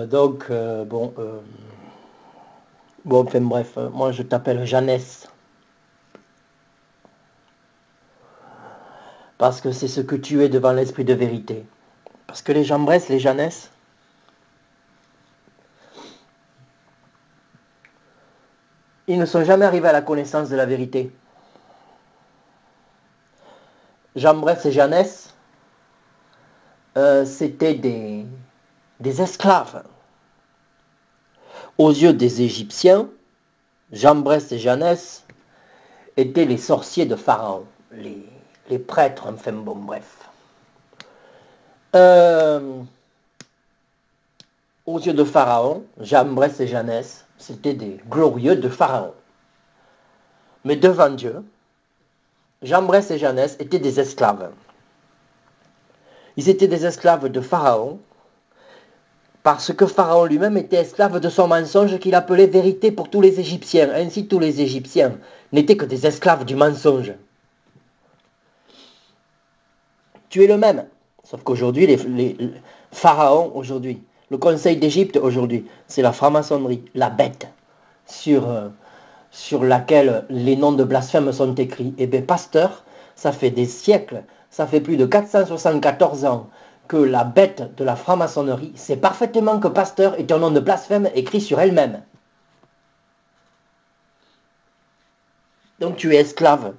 Bon, enfin bref, moi je t'appelle Jeannès. Parce que c'est ce que tu es devant l'esprit de vérité. Parce que les Jambres, les Jeannès, ils ne sont jamais arrivés à la connaissance de la vérité. Jambres et Jeannès, c'était des esclaves. Aux yeux des Égyptiens, Jambres et Jeannès étaient les sorciers de Pharaon, les prêtres, enfin bon, bref. Aux yeux de Pharaon, Jambres et Jeannès, c'était des glorieux de Pharaon. Mais devant Dieu, Jambres et Jeannès étaient des esclaves. Ils étaient des esclaves de Pharaon, parce que Pharaon lui-même était esclave de son mensonge qu'il appelait vérité pour tous les Égyptiens. Ainsi, tous les Égyptiens n'étaient que des esclaves du mensonge. Tu es le même. Sauf qu'aujourd'hui, les pharaons, aujourd'hui, le conseil d'Égypte, aujourd'hui, c'est la franc-maçonnerie, la bête, sur laquelle les noms de blasphème sont écrits. Eh bien, pasteur, ça fait des siècles, ça fait plus de 474 ans que la bête de la franc-maçonnerie sait parfaitement que pasteur est un nom de blasphème écrit sur elle-même. Donc tu es esclave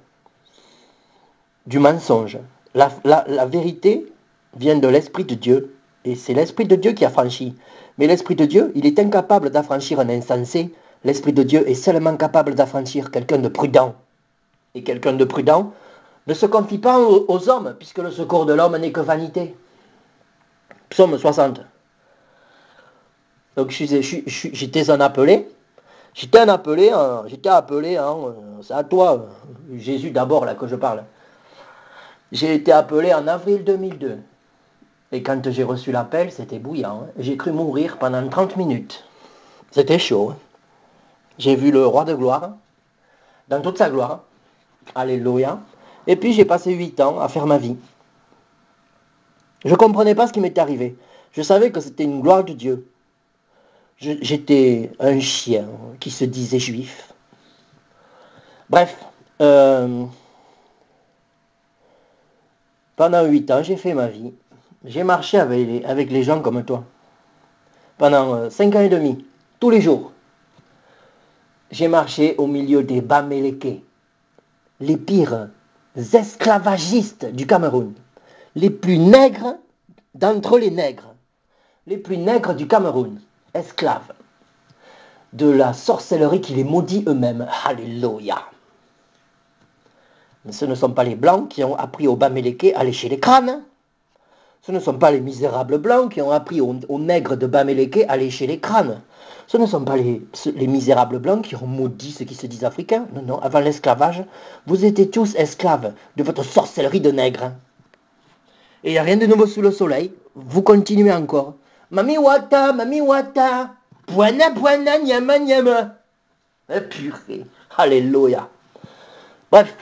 du mensonge. La vérité vient de l'Esprit de Dieu, et c'est l'Esprit de Dieu qui a franchi. Mais l'Esprit de Dieu, il est incapable d'affranchir un insensé. L'Esprit de Dieu est seulement capable d'affranchir quelqu'un de prudent. Et quelqu'un de prudent ne se confie pas aux hommes, puisque le secours de l'homme n'est que vanité. Psaume 60. Donc j'étais un appelé. J'étais appelé, c'est à toi, Jésus d'abord là que je parle. J'ai été appelé en avril 2002. Et quand j'ai reçu l'appel, c'était bouillant. J'ai cru mourir pendant 30 minutes. C'était chaud. J'ai vu le roi de gloire, dans toute sa gloire. Alléluia. Et puis j'ai passé 8 ans à faire ma vie. Je ne comprenais pas ce qui m'était arrivé. Je savais que c'était une gloire de Dieu. J'étais un chien qui se disait juif. Bref, pendant 8 ans, j'ai fait ma vie. J'ai marché avec les gens comme toi. Pendant 5 ans et demi, tous les jours. J'ai marché au milieu des Bamileke, les pires esclavagistes du Cameroun, les plus nègres d'entre les nègres, les plus nègres du Cameroun, esclaves de la sorcellerie qui les maudit eux-mêmes. Alléluia. Mais ce ne sont pas les blancs qui ont appris aux Bamileke à lécher les crânes. Ce ne sont pas les misérables blancs qui ont appris aux nègres de Bamileke à lécher les crânes. Ce ne sont pas les misérables blancs qui ont maudit ceux qui se disent africains. Non, non, avant l'esclavage, vous étiez tous esclaves de votre sorcellerie de nègres. Et il n'y a rien de nouveau sous le soleil. Vous continuez encore. Mami wata, buana, buana, nyama, nyama. Purée. Alléluia. Bref.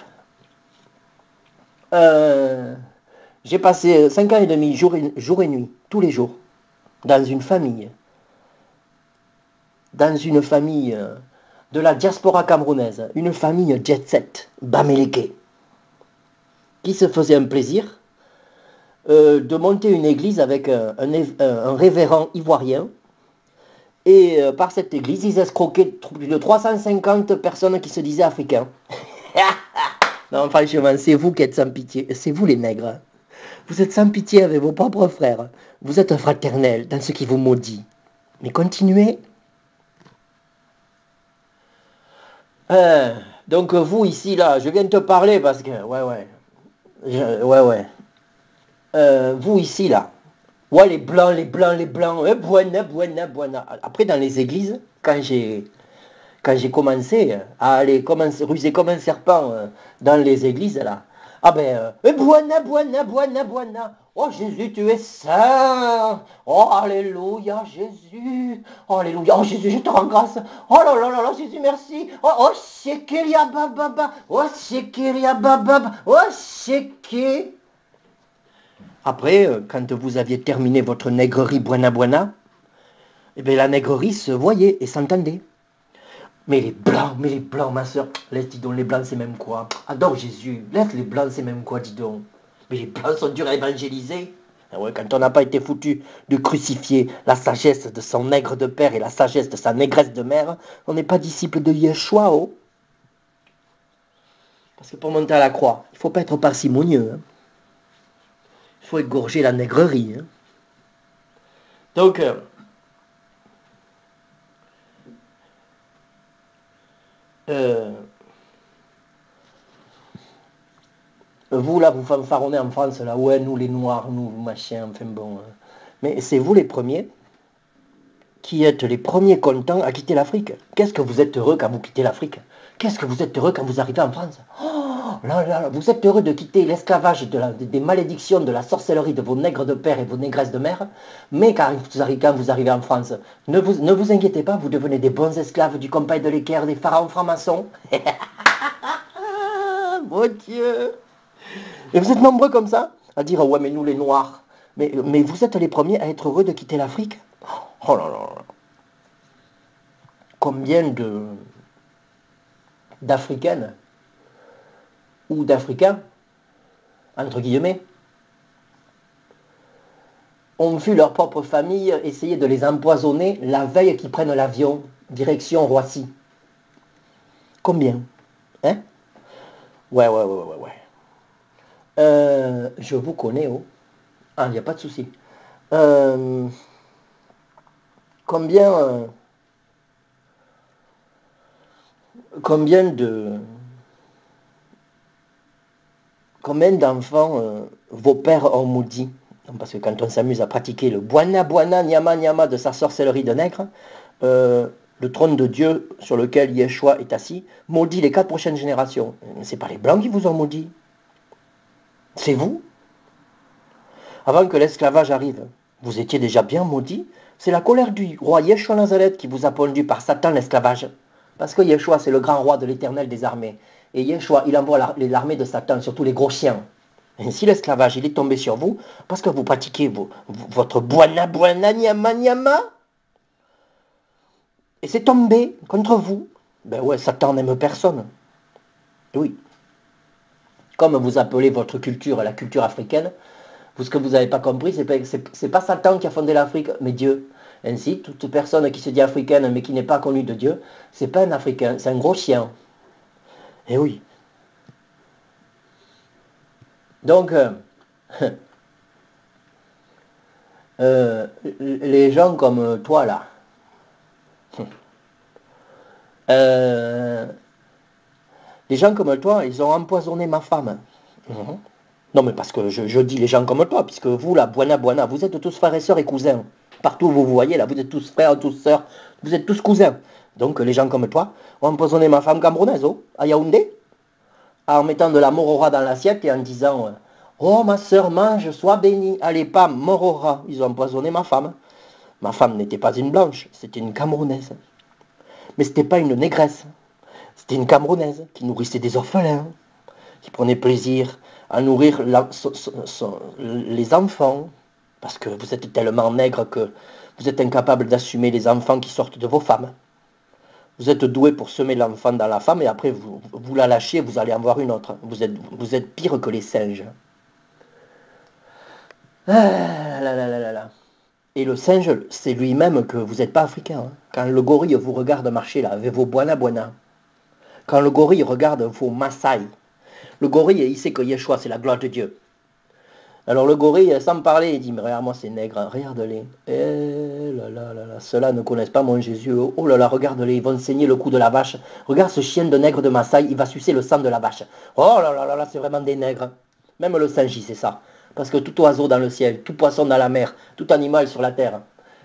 J'ai passé 5 ans et demi, jour et nuit, tous les jours, dans une famille de la diaspora camerounaise, une famille jet-set, Bamileke, qui se faisait un plaisir de monter une église avec un révérend ivoirien. Et par cette église, ils escroquaient plus de 350 personnes qui se disaient africains. Non, franchement, c'est vous qui êtes sans pitié. C'est vous les nègres. Vous êtes sans pitié avec vos propres frères. Vous êtes fraternels dans ce qui vous maudit. Mais continuez. Donc vous ici, là, je viens de te parler parce que... vous ici, là. Ouais, les blancs. Buena, buena, buena. Après, dans les églises, quand j'ai commencé à aller ruser comme un serpent dans les églises, là, ah ben, buena, buena, buena, buena. Oh Jésus, tu es saint. Oh, alléluia, Jésus. Oh, alléluia. Oh, Jésus, je te rends grâce. Oh là là là là, Jésus, merci. Oh, oh, shekelia bababa. Oh, shekelia bababa. Oh, sheke. Après, quand vous aviez terminé votre nègrerie buena buena, Et bien la nègrerie se voyait et s'entendait. Mais les blancs, ma soeur, laisse, dis donc, les blancs, c'est même quoi? Adore Jésus, laisse les blancs, c'est même quoi, dis donc? Mais les blancs sont durs à évangéliser. Ah ouais, quand on n'a pas été foutu de crucifier la sagesse de son nègre de père et la sagesse de sa négresse de mère, on n'est pas disciple de Yeshua, oh. Parce que pour monter à la croix, il ne faut pas être parcimonieux. Hein. Il faut égorger la nègrerie. Hein. Donc, vous, là, vous fanfaronnez en France, là, ouais, nous, les Noirs, nous, machin, enfin bon. Mais c'est vous les premiers qui êtes les premiers contents à quitter l'Afrique. Qu'est-ce que vous êtes heureux quand vous quittez l'Afrique? Qu'est-ce que vous êtes heureux quand vous arrivez en France? Oh, là, vous êtes heureux de quitter l'esclavage, des malédictions, de la sorcellerie de vos nègres de père et vos négresses de mère. Mais quand vous arrivez en France, ne vous inquiétez pas, vous devenez des bons esclaves du compagnie de l'équerre, des pharaons francs-maçons. Mon Dieu! Et vous êtes nombreux comme ça à dire, ouais, mais nous les Noirs. Mais vous êtes les premiers à être heureux de quitter l'Afrique. Oh là là. Combien d'Africaines ou d'Africains, entre guillemets, ont vu leur propre famille essayer de les empoisonner la veille qu'ils prennent l'avion, direction Roissy. Combien? Hein? Ouais. Je vous connais, oh. Ah, il n'y a pas de souci. Combien d'enfants vos pères ont maudit? Parce que quand on s'amuse à pratiquer le buana buana nyama nyama de sa sorcellerie de nègre, le trône de Dieu sur lequel Yeshua est assis maudit les 4 prochaines générations. Mais c'est pas les blancs qui vous ont maudit. C'est vous. Avant que l'esclavage arrive, vous étiez déjà bien maudit. C'est la colère du roi Yeshua Nazareth qui vous a pondu par Satan l'esclavage. Parce que Yeshua, c'est le grand roi de l'éternel des armées. Et Yeshua, il envoie l'armée de Satan, surtout les gros chiens. Et si l'esclavage, il est tombé sur vous, parce que vous pratiquez votre buana buana nyama nyama, et c'est tombé contre vous, ben ouais, Satan n'aime personne. Oui. Comme vous appelez votre culture la culture africaine, ce que vous n'avez pas compris, c'est pas Satan qui a fondé l'Afrique, mais Dieu. Ainsi, toute personne qui se dit africaine, mais qui n'est pas connue de Dieu, c'est pas un Africain, c'est un gros chien. Et oui. Donc, les gens comme toi, là, les gens comme toi, ils ont empoisonné ma femme. Non, mais parce que je dis les gens comme toi, puisque vous, là, buana buana, vous êtes tous frères et sœurs et cousins. Partout où vous voyez, là, vous êtes tous frères, tous sœurs, vous êtes tous cousins. Donc, les gens comme toi ont empoisonné ma femme camerounaise, oh, à Yaoundé, en mettant de la morora dans l'assiette et en disant oh, ma sœur, mange, sois bénie. Allez, pas morora. Ils ont empoisonné ma femme. Ma femme n'était pas une blanche, c'était une camerounaise. Mais c'était pas une négresse. C'était une camerounaise qui nourrissait des orphelins, qui prenait plaisir à nourrir les enfants, parce que vous êtes tellement nègre que vous êtes incapable d'assumer les enfants qui sortent de vos femmes. Vous êtes doué pour semer l'enfant dans la femme et après vous la lâchez, vous allez en voir une autre. Vous êtes pire que les singes. Ah là là là là là. Et le singe, c'est lui-même que vous n'êtes pas africain. Hein. Quand le gorille vous regarde marcher là, avec vos buana buana, quand le gorille regarde vos Maasai, le gorille, il sait que Yeshua, c'est la gloire de Dieu. Alors le gorille, sans parler, il dit, mais regarde-moi ces nègres, regarde-les. Eh là là là là, ceux-là ne connaissent pas mon Jésus. Oh là là, regarde-les, ils vont saigner le cou de la vache. Regarde ce chien de nègre de Maasai, il va sucer le sang de la vache. Oh là là là là, c'est vraiment des nègres. Même le singe, c'est ça. Parce que tout oiseau dans le ciel, tout poisson dans la mer, tout animal sur la terre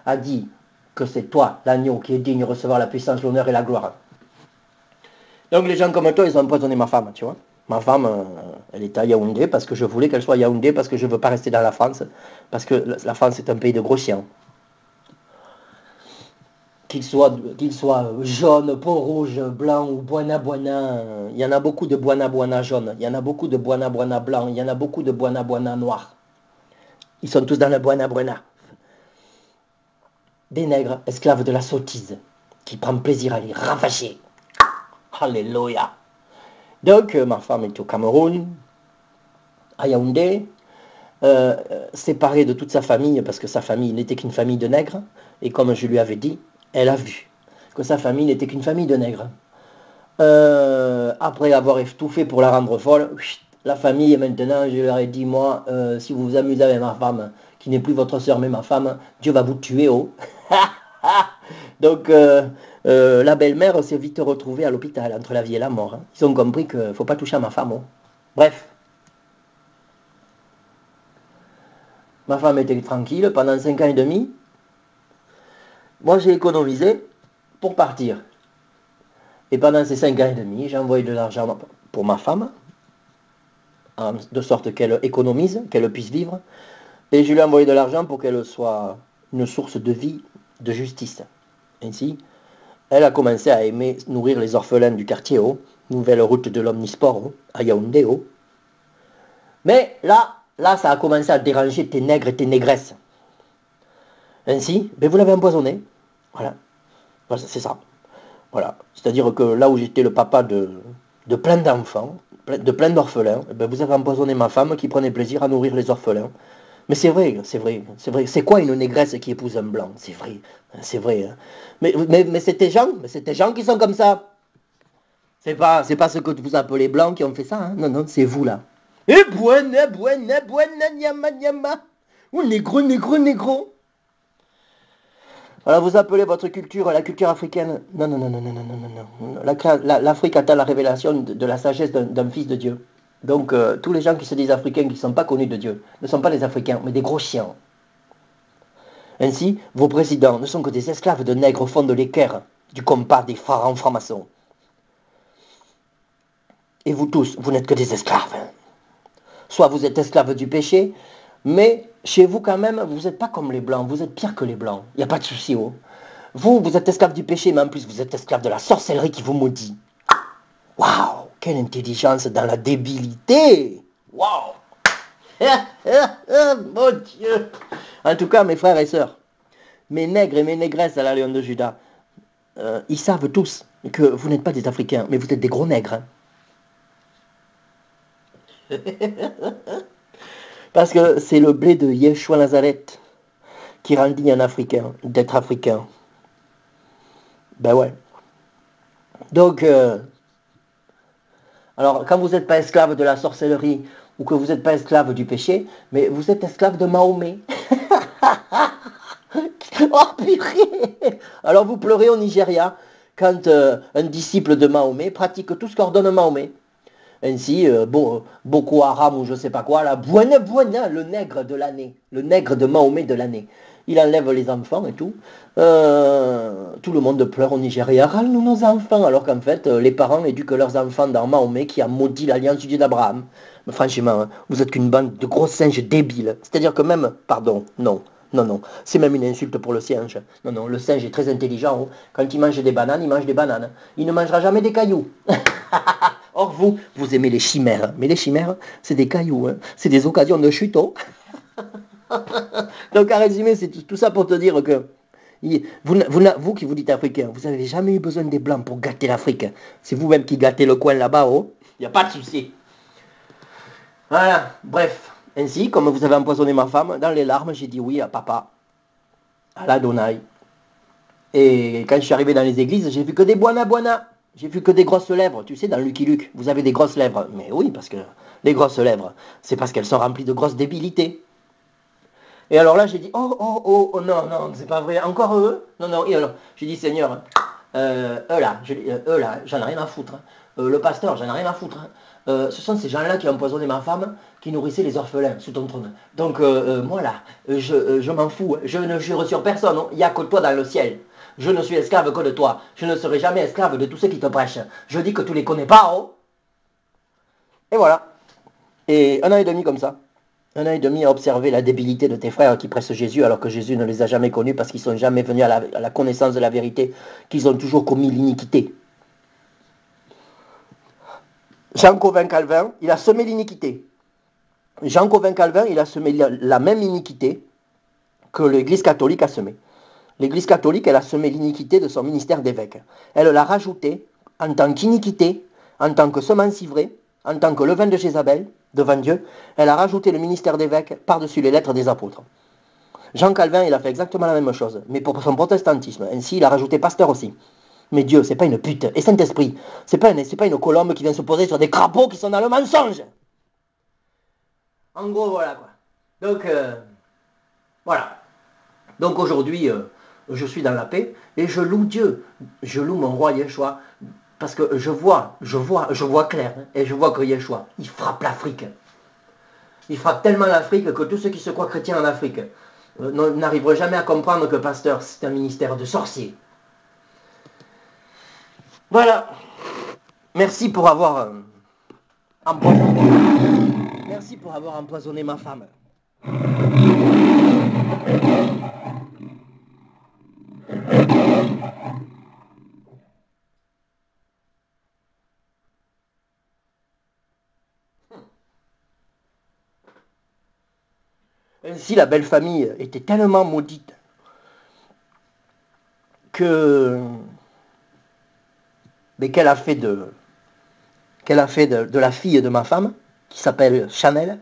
a dit que c'est toi, l'agneau, qui est digne de recevoir la puissance, l'honneur et la gloire. Donc les gens comme toi, ils ont empoisonné ma femme, tu vois. Ma femme, elle est à Yaoundé parce que je voulais qu'elle soit à Yaoundé, parce que je ne veux pas rester dans la France, parce que la France est un pays de gros chiens. Qu'il soit jaune, peau rouge, blanc ou buana buana, il y en a beaucoup de buana buana jaune, il y en a beaucoup de buana buana blanc, il y en a beaucoup de buana buana noir. Ils sont tous dans le buana buana. des nègres, esclaves de la sottise, qui prend plaisir à les ravager. Alléluia. Donc, ma femme est au Cameroun, à Yaoundé, séparée de toute sa famille, parce que sa famille n'était qu'une famille de nègres, et comme je lui avais dit, elle a vu que sa famille n'était qu'une famille de nègres. Après avoir tout fait pour la rendre folle, la famille, maintenant, je leur ai dit, moi, si vous vous amusez avec ma femme, qui n'est plus votre soeur, mais ma femme, Dieu va vous tuer, oh. Donc, la belle-mère s'est vite retrouvée à l'hôpital, entre la vie et la mort. Hein. Ils ont compris qu'il ne faut pas toucher à ma femme. Oh. Bref. Ma femme était tranquille pendant 5 ans et demi. Moi, j'ai économisé pour partir. Et pendant ces 5 ans et demi, j'ai envoyé de l'argent pour ma femme, de sorte qu'elle économise, qu'elle puisse vivre. Et je lui ai envoyé de l'argent pour qu'elle soit une source de vie, de justice. Ainsi, elle a commencé à aimer nourrir les orphelins du quartier haut, nouvelle route de l'omnisport, à Yaoundé. Mais là, ça a commencé à déranger tes nègres et tes négresses. Ainsi, vous l'avez empoisonné. Voilà, c'est ça. Voilà. C'est-à-dire que là où j'étais le papa de plein d'enfants, de plein d'orphelins, vous avez empoisonné ma femme qui prenait plaisir à nourrir les orphelins. Mais c'est vrai, c'est vrai, c'est vrai. C'est quoi une négresse qui épouse un blanc? C'est vrai, c'est vrai. Hein. Mais c'est tes gens qui sont comme ça. C'est pas ce que vous appelez blancs qui ont fait ça. Hein. Non, non, c'est vous là. Et buena, nyama, nyama. Ou négro, négro, négro. Alors vous appelez votre culture la culture africaine. Non, non, non, non, non, non, non, non. L'Afrique attend la révélation de la sagesse d'un fils de Dieu. Donc tous les gens qui se disent africains, qui ne sont pas connus de Dieu, ne sont pas des Africains, mais des gros chiens. Ainsi, vos présidents ne sont que des esclaves de nègres au fond de l'équerre, du compas des pharaons francs-maçons. Et vous tous, vous n'êtes que des esclaves. Soit vous êtes esclaves du péché, mais chez vous quand même, vous n'êtes pas comme les blancs, vous êtes pire que les blancs. Il n'y a pas de souci, oh. Vous êtes esclaves du péché, mais en plus vous êtes esclaves de la sorcellerie qui vous maudit. Waouh, quelle intelligence dans la débilité. Waouh. Mon Dieu. En tout cas, mes frères et sœurs, mes nègres et mes négresses à la Lion de Juda, ils savent tous que vous n'êtes pas des Africains, mais vous êtes des gros nègres. Hein. Parce que c'est le blé de Yeshua Nazareth qui rendit un Africain d'être Africain. Ben ouais. Donc, alors quand vous n'êtes pas esclave de la sorcellerie ou que vous n'êtes pas esclave du péché, mais vous êtes esclave de Mahomet. Oh purée. Alors vous pleurez au Nigeria quand un disciple de Mahomet pratique tout ce qu'ordonne Mahomet. Ainsi, Boko Haram ou je sais pas quoi, là, Buena, le nègre de l'année, le nègre de Mahomet de l'année. Il enlève les enfants et tout. Tout le monde pleure au Nigeria, râle-nous nos enfants, alors qu'en fait, les parents éduquent leurs enfants dans Mahomet qui a maudit l'alliance du Dieu d'Abraham. Mais franchement, vous êtes qu'une bande de gros singes débiles. C'est-à-dire que même, pardon, non. Non, non, c'est même une insulte pour le singe. Non, non, le singe est très intelligent. Quand il mange des bananes, il mange des bananes. Il ne mangera jamais des cailloux. Or, vous aimez les chimères. Mais les chimères, c'est des cailloux. Hein. C'est des occasions de chute. Oh. Donc, à résumer, c'est tout ça pour te dire que vous qui vous dites africain, vous n'avez jamais eu besoin des blancs pour gâter l'Afrique. C'est vous-même qui gâtez le coin là-bas. Oh. Il n'y a pas de souci. Voilà, bref. Ainsi, comme vous avez empoisonné ma femme, dans les larmes, j'ai dit oui à papa, à l'Adonai. Et quand je suis arrivé dans les églises, j'ai vu que des buana. J'ai vu que des grosses lèvres. Tu sais, dans Lucky Luke, vous avez des grosses lèvres. Mais oui, parce que les grosses lèvres, c'est parce qu'elles sont remplies de grosses débilités. Et alors là, j'ai dit, oh, non, c'est pas vrai. Encore eux? Non. Et alors, j'ai dit, Seigneur, eux là, j'en ai rien à foutre. Le pasteur, j'en ai rien à foutre. Ce sont ces gens-là qui ont empoisonné ma femme, qui nourrissaient les orphelins sous ton trône. Donc, moi là, je m'en fous. Je ne jure sur personne. Il n'y a que toi dans le ciel. Je ne suis esclave que de toi. Je ne serai jamais esclave de tous ceux qui te prêchent. Je dis que tu les connais pas, oh. Et voilà. Et 1 an et demi comme ça. 1 an et demi à observer la débilité de tes frères qui pressent Jésus alors que Jésus ne les a jamais connus parce qu'ils ne sont jamais venus à la connaissance de la vérité, qu'ils ont toujours commis l'iniquité. Jean Calvin Calvin, il a semé l'iniquité. Jean Calvin Calvin, il a semé la même iniquité que l'Église catholique a semé. l'Église catholique, elle a semé l'iniquité de son ministère d'évêque. Elle l'a rajouté en tant qu'iniquité, en tant que semence ivrée, en tant que levain de Jézabel, devant Dieu. Elle a rajouté le ministère d'évêque par-dessus les lettres des apôtres. Jean Calvin, il a fait exactement la même chose, mais pour son protestantisme. Ainsi, il a rajouté pasteur aussi. Mais Dieu, c'est pas une pute. Et Saint-Esprit, c'est pas une colombe qui vient se poser sur des crapauds qui sont dans le mensonge. En gros, voilà quoi. Donc, voilà. Donc aujourd'hui, je suis dans la paix et je loue Dieu. Je loue mon roi Yeshua. Parce que je vois clair. Et je vois que Yeshua, il frappe l'Afrique. Il frappe tellement l'Afrique que tous ceux qui se croient chrétiens en Afrique n'arriveraient jamais à comprendre que pasteur, c'est un ministère de sorciers. Voilà. Merci pour avoir empoisonné. Merci pour avoir empoisonné ma femme. Ainsi, la belle famille était tellement maudite qu'elle a fait de la fille de ma femme, qui s'appelle Chanel,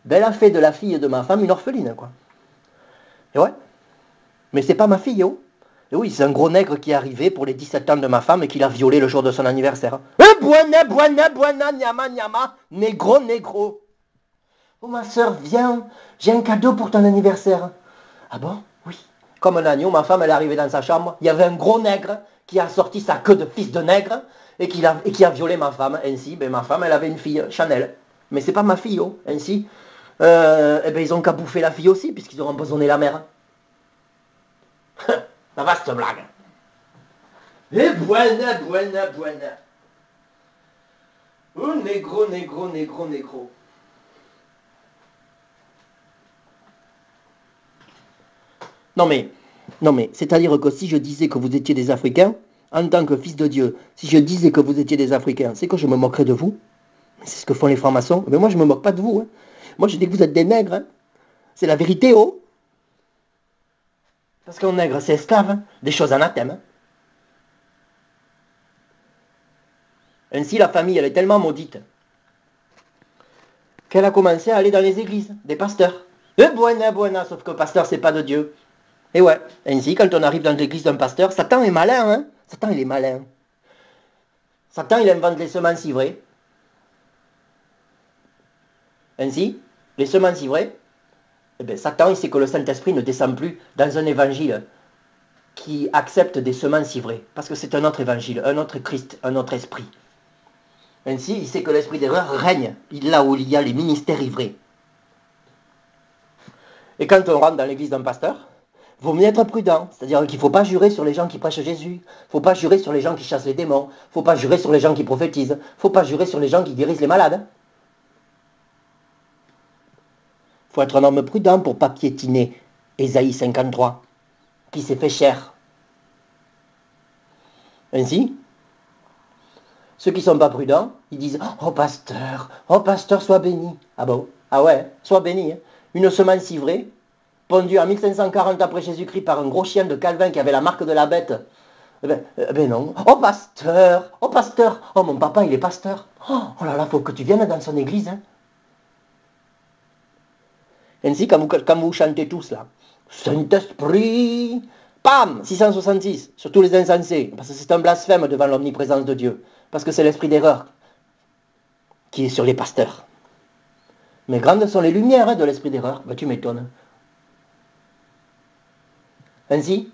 elle a fait de la fille de ma femme une orpheline, quoi. Et ouais. Mais c'est pas ma fille, oh. Et oui, c'est un gros nègre qui est arrivé pour les 17 ans de ma femme et qui l'a violée le jour de son anniversaire. Buena, nyama, nyama, négro. Oh ma soeur, viens, j'ai un cadeau pour ton anniversaire. Ah bon? Oui. Comme un agneau, ma femme, elle est arrivée dans sa chambre. Il y avait un gros nègre qui a sorti sa queue de fils de nègre et qui a violé ma femme. Ainsi, ma femme, elle avait une fille, Chanel. Mais c'est pas ma fille, oh. Ainsi, ils ont qu'à bouffer la fille aussi, puisqu'ils ont empoisonné la mère. La vaste blague. Et buena. Oh, négro. Non mais, c'est-à-dire que si je disais que vous étiez des Africains, en tant que fils de Dieu, si je disais que vous étiez des Africains, c'est que je me moquerais de vous. C'est ce que font les francs-maçons. Mais moi, je ne me moque pas de vous. Hein. Moi, je dis que vous êtes des nègres. Hein. C'est la vérité, oh. Parce qu'un nègre, c'est esclave. Hein. Des choses anathèmes. Hein. Ainsi, la famille, elle est tellement maudite qu'elle a commencé à aller dans les églises, des pasteurs. Et buena, sauf que pasteur, c'est pas de Dieu. Et ouais, ainsi, quand on arrive dans l'église d'un pasteur, Satan est malin, hein. Satan, il est malin. Satan, il invente les semences ivrées. Ainsi, les semences ivrées, Satan, il sait que le Saint-Esprit ne descend plus dans un évangile qui accepte des semences ivrées. Parce que c'est un autre évangile, un autre Christ, un autre esprit. Ainsi, il sait que l'esprit d'erreur règne là où il y a les ministères ivrés. Et quand on rentre dans l'église d'un pasteur, il vaut mieux être prudent. C'est-à-dire qu'il ne faut pas jurer sur les gens qui prêchent Jésus. Il ne faut pas jurer sur les gens qui chassent les démons. Il ne faut pas jurer sur les gens qui prophétisent. Il ne faut pas jurer sur les gens qui guérissent les malades. Il faut être un homme prudent pour ne pas piétiner Ésaïe 53, qui s'est fait chair. Ainsi, ceux qui ne sont pas prudents, ils disent « Oh pasteur, sois béni. » Ah bon? Ah ouais, sois béni. Hein. Une semence ivrée, pondue en 1540 après Jésus-Christ par un gros chien de Calvin qui avait la marque de la bête. Non. Oh pasteur, oh mon papa il est pasteur. Oh là là, faut que tu viennes dans son église. Hein. Ainsi, quand vous chantez tous là, Saint-Esprit, pam, 666, sur tous les insensés, parce que c'est un blasphème devant l'omniprésence de Dieu, parce que c'est l'esprit d'erreur qui est sur les pasteurs. Mais grandes sont les lumières de l'esprit d'erreur, tu m'étonnes. Ainsi,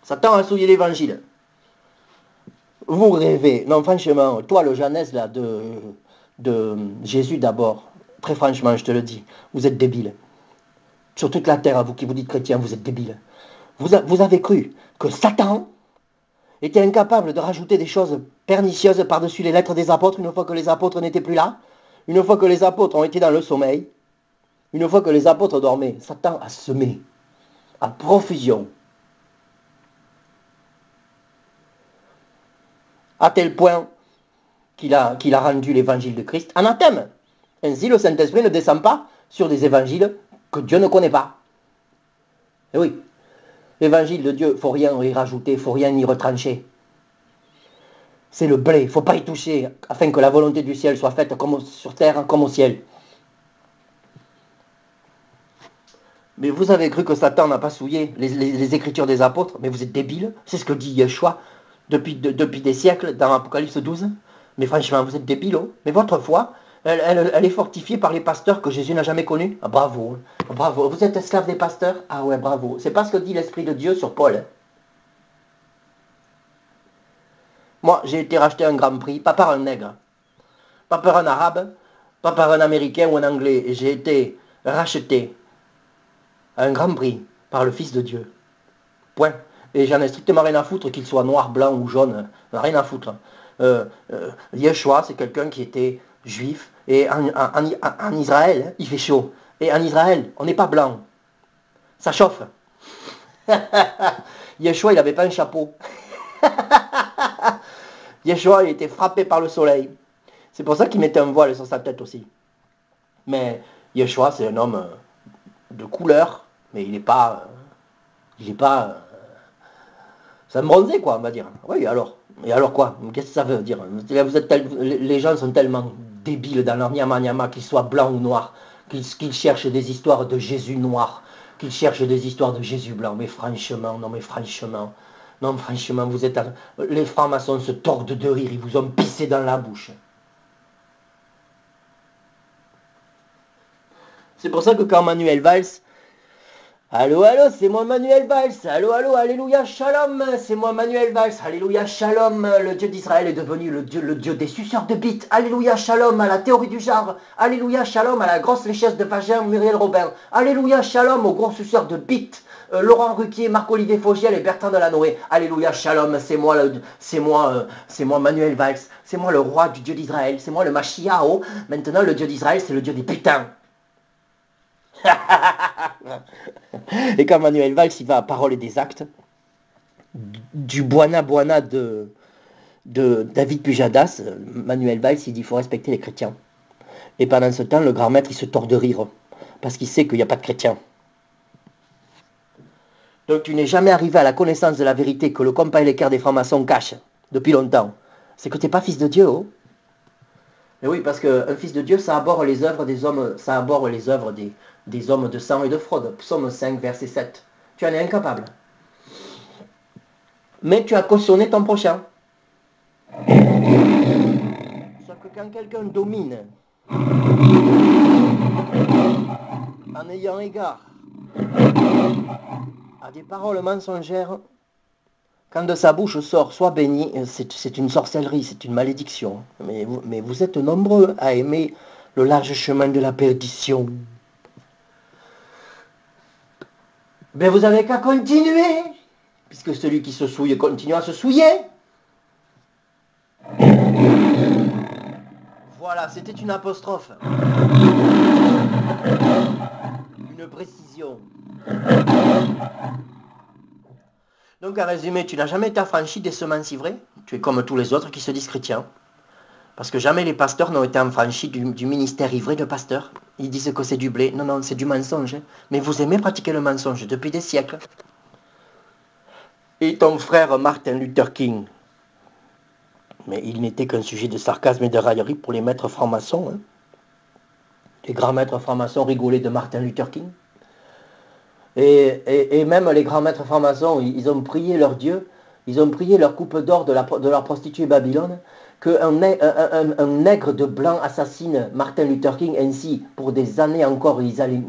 Satan a souillé l'évangile. Vous rêvez, non franchement, toi le Jeannès là de Jésus d'abord, très franchement je te le dis, vous êtes débile. Sur toute la terre, vous qui vous dites chrétien, vous êtes débile. Vous avez cru que Satan était incapable de rajouter des choses pernicieuses par-dessus les lettres des apôtres une fois que les apôtres n'étaient plus là, une fois que les apôtres ont été dans le sommeil, une fois que les apôtres dormaient. Satan a semé à profusion. À tel point qu'il a rendu l'évangile de Christ anathème. Ainsi, le Saint-Esprit ne descend pas sur des évangiles que Dieu ne connaît pas. Et oui. L'évangile de Dieu, il ne faut rien y rajouter, il ne faut rien y retrancher. C'est le blé, il ne faut pas y toucher, afin que la volonté du ciel soit faite comme sur terre comme au ciel. Mais vous avez cru que Satan n'a pas souillé les écritures des apôtres? Mais vous êtes débiles, c'est ce que dit Yeshua depuis des siècles dans Apocalypse 12. Mais franchement, vous êtes débiles. Oh. Mais votre foi, elle est fortifiée par les pasteurs que Jésus n'a jamais connus. Ah, bravo, bravo. Vous êtes esclave des pasteurs? Ah ouais, bravo. C'est pas ce que dit l'Esprit de Dieu sur Paul. Moi, j'ai été racheté un grand prix, pas par un nègre, pas par un arabe, pas par un américain ou un anglais. J'ai été racheté à un grand prix par le Fils de Dieu. Point. Et j'en ai strictement rien à foutre qu'il soit noir, blanc ou jaune. Rien à foutre. Yeshua, c'est quelqu'un qui était juif. Et en Israël, il fait chaud. Et en Israël, on n'est pas blanc. Ça chauffe. Yeshua, il n'avait pas un chapeau. Yeshua, il était frappé par le soleil. C'est pour ça qu'il mettait un voile sur sa tête aussi. Mais Yeshua, c'est un homme de couleur, mais il n'est pas... ça me bronzait, quoi, on va dire. Oui, alors. Et alors quoi? Qu'est-ce que ça veut dire? Les gens sont tellement débiles dans leur nyama qu'ils soient blancs ou noirs, qu'ils cherchent des histoires de Jésus noir, qu'ils cherchent des histoires de Jésus blanc. Mais franchement, non, vous êtes... Les francs-maçons se tordent de rire, ils vous ont pissé dans la bouche. C'est pour ça que quand Manuel Valls... Allô, allô, c'est moi Manuel Valls. Allô, allô, alléluia, shalom. C'est moi Manuel Valls. Alléluia, shalom. Le Dieu d'Israël est devenu le Dieu des suceurs de bites. Alléluia, shalom à la théorie du genre. Alléluia, shalom à la grosse lécheuse de vagin Muriel Robin. Alléluia, shalom aux gros suceurs de bites. Laurent Ruquier, Marc-Olivier Fogiel et Bertrand Delanoë. Alléluia, shalom. C'est moi Manuel Valls. C'est moi le roi du Dieu d'Israël. C'est moi le Mashiach. Maintenant, le Dieu d'Israël, c'est le Dieu des putains. Et quand Manuel Valls il va à Parole et des Actes, du Buana de David Pujadas, Manuel Valls il dit il faut respecter les chrétiens. Et pendant ce temps, le grand maître il se tord de rire parce qu'il sait qu'il n'y a pas de chrétiens. Donc tu n'es jamais arrivé à la connaissance de la vérité que le compas et l'équerre des francs-maçons cachent depuis longtemps. C'est que tu n'es pas fils de Dieu. Oh. Mais oui, parce qu'un fils de Dieu, ça aborde les œuvres des hommes, ça aborde les œuvres des hommes de sang et de fraude. Psaume 5, verset 7. Tu en es incapable. Mais tu as cautionné ton prochain. Sauf que quand quelqu'un domine, en ayant égard à des paroles mensongères, quand de sa bouche sort, soit béni, c'est une sorcellerie, c'est une malédiction. Mais vous êtes nombreux à aimer le large chemin de la perdition. Ben vous avez qu'à continuer, puisque celui qui se souille continue à se souiller. Voilà, c'était une apostrophe. Une précision. Donc, en résumé, tu n'as jamais été affranchi des semences ivrées. Tu es comme tous les autres qui se disent chrétiens. Parce que jamais les pasteurs n'ont été affranchis du ministère ivré de pasteur. Ils disent que c'est du blé. Non, non, c'est du mensonge. Mais vous aimez pratiquer le mensonge depuis des siècles. Et ton frère Martin Luther King. Mais il n'était qu'un sujet de sarcasme et de raillerie pour les maîtres francs-maçons. Hein. Les grands maîtres francs-maçons rigolaient de Martin Luther King. Et même les grands maîtres francs-maçons, ils ont prié leur Dieu, ils ont prié leur coupe d'or de leur prostituée Babylone, qu'un nègre de blanc assassine Martin Luther King, ainsi pour des années encore, ils allaient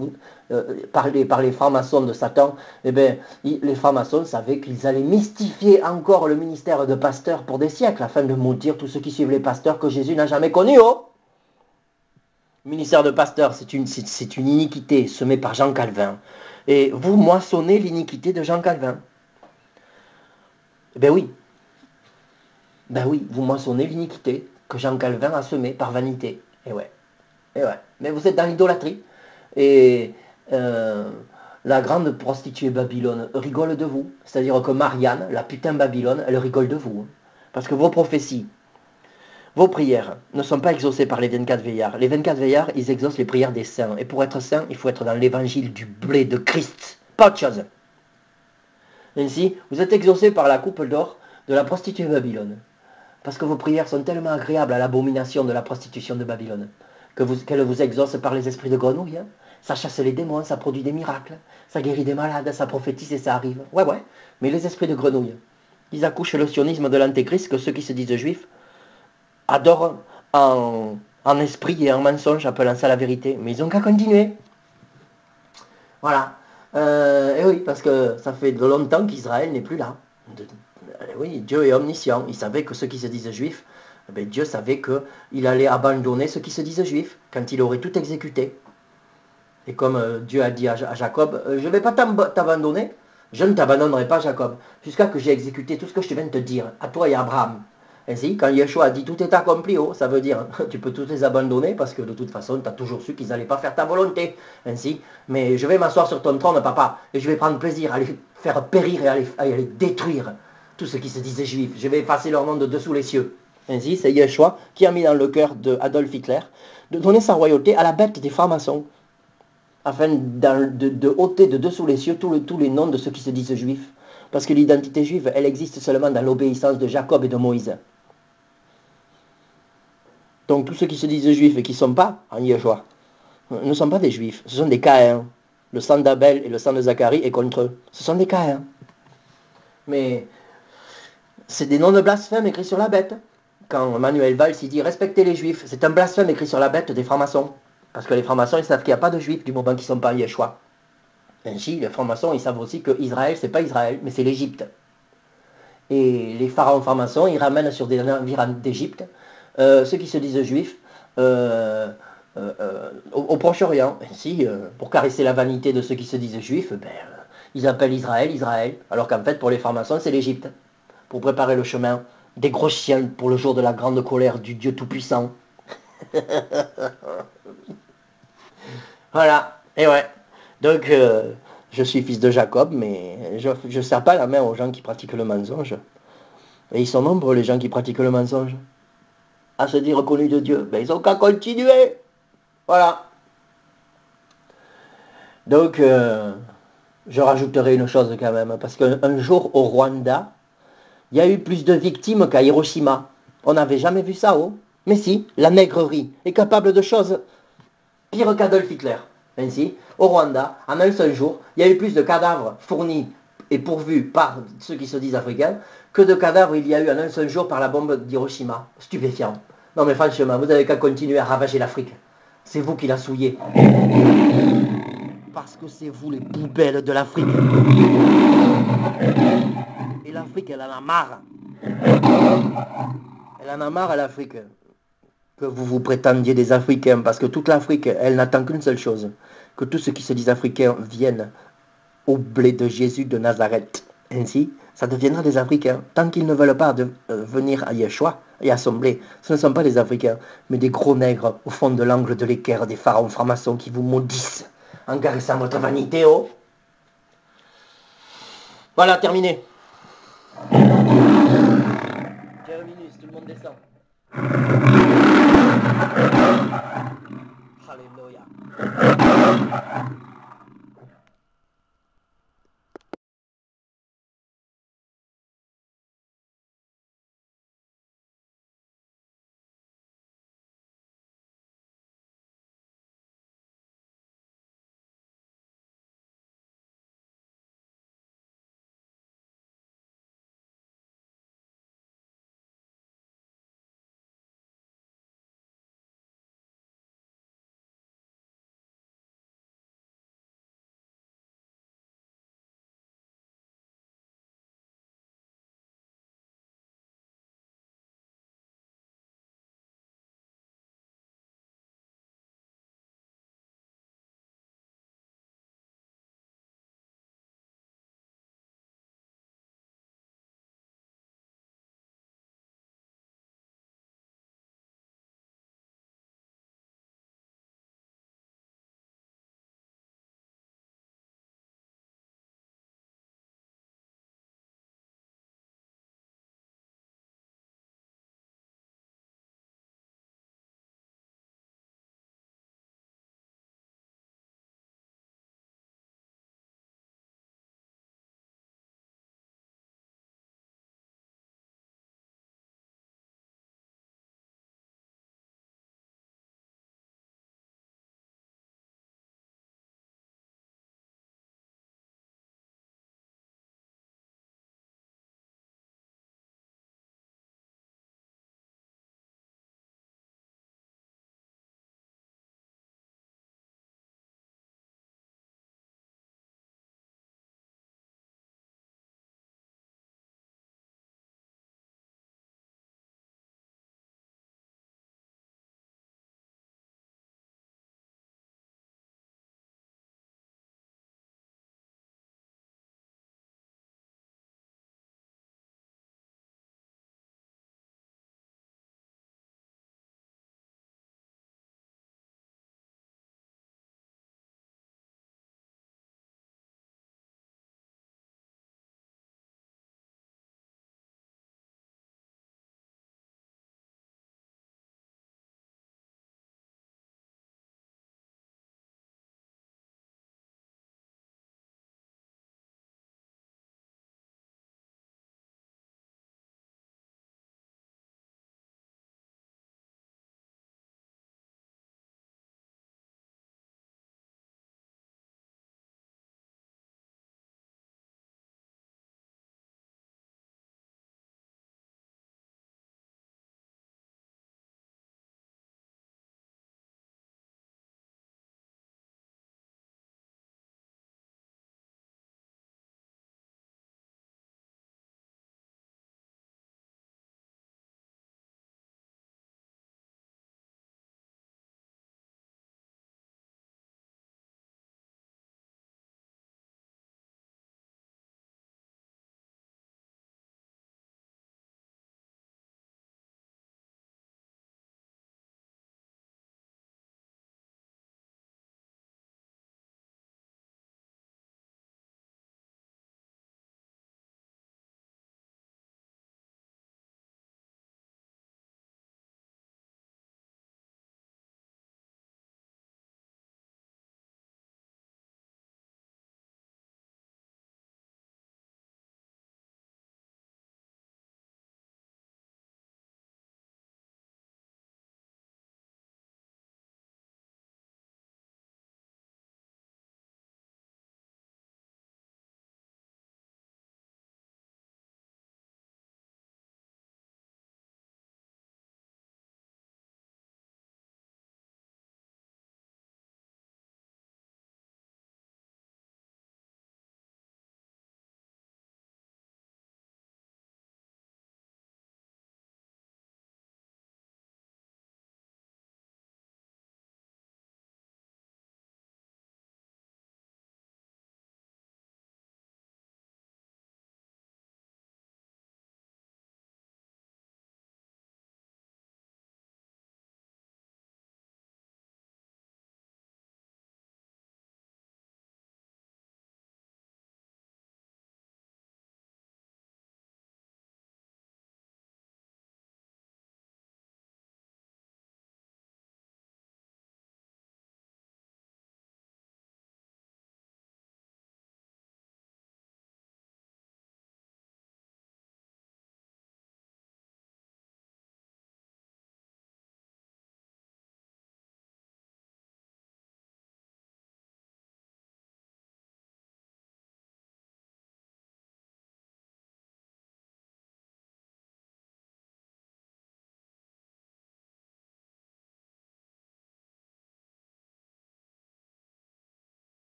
par les francs-maçons de Satan, eh bien, les francs-maçons savaient qu'ils allaient mystifier encore le ministère de pasteur pour des siècles, afin de maudire tous ceux qui suivent les pasteurs que Jésus n'a jamais connus. Oh, le ministère de pasteur, c'est une iniquité semée par Jean Calvin. Et vous moissonnez l'iniquité de Jean Calvin. Ben oui. Ben oui, vous moissonnez l'iniquité que Jean Calvin a semée par vanité. Et ouais. Mais vous êtes dans l'idolâtrie. Et la grande prostituée Babylone rigole de vous. C'est-à-dire que Marianne, la putain Babylone, elle rigole de vous. Parce que vos prophéties, vos prières ne sont pas exaucées par les 24 veillards. Les 24 veillards, ils exaucent les prières des saints. Et pour être saint, il faut être dans l'évangile du blé de Christ. Pas autre chose. Ainsi, vous êtes exaucés par la coupe d'or de la prostituée de Babylone. Parce que vos prières sont tellement agréables à l'abomination de la prostitution de Babylone, qu'elle vous exauce par les esprits de grenouille. Hein. Ça chasse les démons, ça produit des miracles, ça guérit des malades, ça prophétise et ça arrive. Ouais, ouais, mais les esprits de grenouille, ils accouchent le sionisme de l'antéchrist que ceux qui se disent juifs adorent en esprit et en mensonge, appelant ça la vérité. Mais ils n'ont qu'à continuer. Voilà. Et oui, parce que ça fait de longtemps qu'Israël n'est plus là. Oui, Dieu est omniscient. Il savait que ceux qui se disent juifs, Dieu savait qu'il allait abandonner ceux qui se disent juifs quand il aurait tout exécuté. Et comme Dieu a dit à Jacob, je ne vais pas t'abandonner, je ne t'abandonnerai pas, Jacob, jusqu'à que j'ai exécuté tout ce que je viens de te dire, à toi et à Abraham. Ainsi, quand Yeshua a dit tout est accompli, ça veut dire tu peux tous les abandonner parce que de toute façon, tu as toujours su qu'ils n'allaient pas faire ta volonté. Ainsi, mais je vais m'asseoir sur ton trône, papa, et je vais prendre plaisir à les faire périr et à les détruire, tous ceux qui se disaient juifs. Je vais effacer leur nom de dessous les cieux. Ainsi, c'est Yeshua qui a mis dans le cœur d'Adolf Hitler de donner sa royauté à la bête des francs-maçons, afin de ôter de dessous les cieux tous les noms de ceux qui se disent juifs. Parce que l'identité juive, elle existe seulement dans l'obéissance de Jacob et de Moïse. Donc tous ceux qui se disent juifs et qui ne sont pas en Yeshua ne sont pas des juifs, ce sont des Caïns. Le sang d'Abel et le sang de Zacharie est contre eux. Ce sont des Caïns. Mais c'est des noms de blasphème écrits sur la bête. Quand Manuel Valls dit respectez les juifs, c'est un blasphème écrit sur la bête des francs-maçons. Parce que les francs-maçons, ils savent qu'il n'y a pas de juifs du moment qu'ils ne sont pas en Yeshua. Ainsi, les francs-maçons, ils savent aussi que Israël, c'est pas Israël, mais c'est l'Égypte. Et les pharaons francs-maçons, ils ramènent sur des navires d'Égypte ceux qui se disent juifs au Proche-Orient. Ainsi, pour caresser la vanité de ceux qui se disent juifs, ils appellent Israël, Israël. Alors qu'en fait, pour les francs-maçons, c'est l'Égypte. Pour préparer le chemin des gros chiens pour le jour de la grande colère du Dieu Tout-Puissant. Voilà, et ouais. Donc, je suis fils de Jacob, mais je ne serre pas la main aux gens qui pratiquent le mensonge. Et ils sont nombreux, les gens qui pratiquent le mensonge. À se dire connus de Dieu. Ils n'ont qu'à continuer. Voilà. Donc, je rajouterai une chose quand même, parce qu'un jour, au Rwanda, il y a eu plus de victimes qu'à Hiroshima. On n'avait jamais vu ça, oh. Mais si, la nègrerie est capable de choses pires qu'Adolf Hitler. Ainsi, au Rwanda, en un seul jour, il y a eu plus de cadavres fournis et pourvus par ceux qui se disent africains que de cadavres il y a eu en un seul jour par la bombe d'Hiroshima. Stupéfiant. Non mais franchement, vous n'avez qu'à continuer à ravager l'Afrique. C'est vous qui la souillez. Parce que c'est vous les poubelles de l'Afrique. Et l'Afrique, elle en a marre. Elle en a marre, l'Afrique. Que vous vous prétendiez des Africains, parce que toute l'Afrique, elle n'attend qu'une seule chose, que tous ceux qui se disent Africains viennent au blé de Jésus de Nazareth. Ainsi, ça deviendra des Africains. Tant qu'ils ne veulent pas venir à Yeshua et à son blé, ce ne sont pas des Africains, mais des gros nègres au fond de l'angle de l'équerre des pharaons francs-maçons qui vous maudissent en caressant votre vanité, oh. Voilà, terminé. Terminus, tout le monde descend. Hallelujah.